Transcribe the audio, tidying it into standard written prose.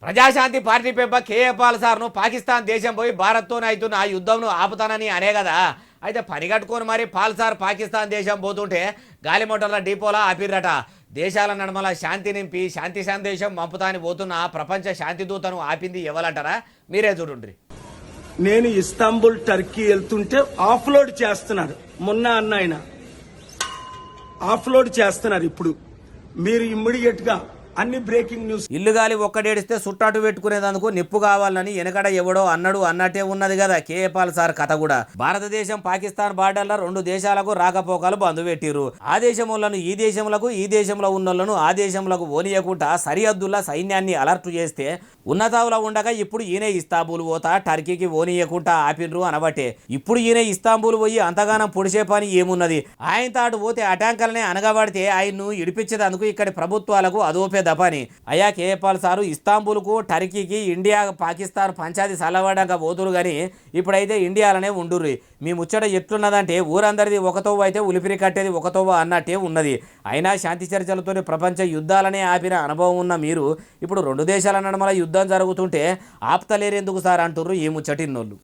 ప్రజాశాంతి పార్టీ పెంప కేఏ పాల్ సార్ను పాకిస్తాన్ దేశం పోయి భారత్తోనే అవుతున్న ఆ యుద్ధంను ఆపుతానని అనే కదా. అయితే పని కట్టుకొని మరి పాల్ సార్ పాకిస్తాన్ దేశం పోతుంటే గాలిమోటర్ల డిపోలా ఆపిర్రట. దేశాల నడుమల శాంతి నింపి శాంతి సందేశం పంపుతాని పోతున్న ప్రపంచ శాంతి దూతను ఆపింది ఎవలంటారా? మీరే చూడండి. నేను ఇస్తాంబుల్ టర్కీ వెళ్తుంటే ఆఫ్లోడ్ చేస్తున్నారు. మొన్న అన్న ఆయన ఆఫ్లోడ్ చేస్తున్నారు. ఇప్పుడు మీరు ఇమ్మీడియట్ గా అన్ని బ్రేకింగ్ న్యూస్. ఇల్లు గాలి ఒక్కడేడిస్తే సుట్టాటు పెట్టుకునేందుకు నిప్పు కావాలని వెనకడ ఎవడో అన్నాడు అన్నట్టే ఉన్నది కదా కేఏ పాల్ సార్ కథ కూడా. భారతదేశం పాకిస్తాన్ బార్డర్లో రెండు దేశాలకు రాకపోకలు బంద్ పెట్టిరు. ఆ దేశంలోను ఈ దేశంలో, ఈ దేశంలో ఉన్నోళ్లను ఆ దేశంలోకి ఓనియకుండా సరిహద్దుల సైన్యాన్ని అలర్ట్ చేస్తే ఉన్నతావులో ఉండగా ఇప్పుడు ఈయన ఇస్తాంబుల్ పోతా టర్కీకి ఓనియకుండా ఆపిన్రు అనబట్టే ఇప్పుడు ఈయన ఇస్తాంబుల్ పోయి అంతగానం పొడిచే పని ఏమున్నది? ఆయన తాటు పోతే అటాంకల్నే అనగబడితే ఆయన్ను ఇడిపించేందుకు ఇక్కడి ప్రభుత్వాలకు అదోపే దపని. అయ్యా కేఏ పాల్ సారు ఇస్తాంబుల్కు టర్కీకి ఇండియా పాకిస్తాన్ పంచాయతీ సలవడంగా పోతురు కానీ ఇప్పుడైతే ఇండియాలోనే ఉండుర్రి. మీ ముచ్చట ఎట్లున్నదంటే ఊరందరిది ఒకతోవ అయితే ఉలిపిరి కట్టేది ఒకతోవ అన్నట్టే ఉన్నది. అయినా శాంతి చర్చలతోనే ప్రపంచ యుద్ధాలనే ఆపిన అనుభవం ఉన్న మీరు ఇప్పుడు రెండు దేశాల నడుమల యుద్ధం జరుగుతుంటే ఆపుతలేరెందుకు సార్ అంటుర్రు ఈ ముచ్చటిన్నోళ్ళు.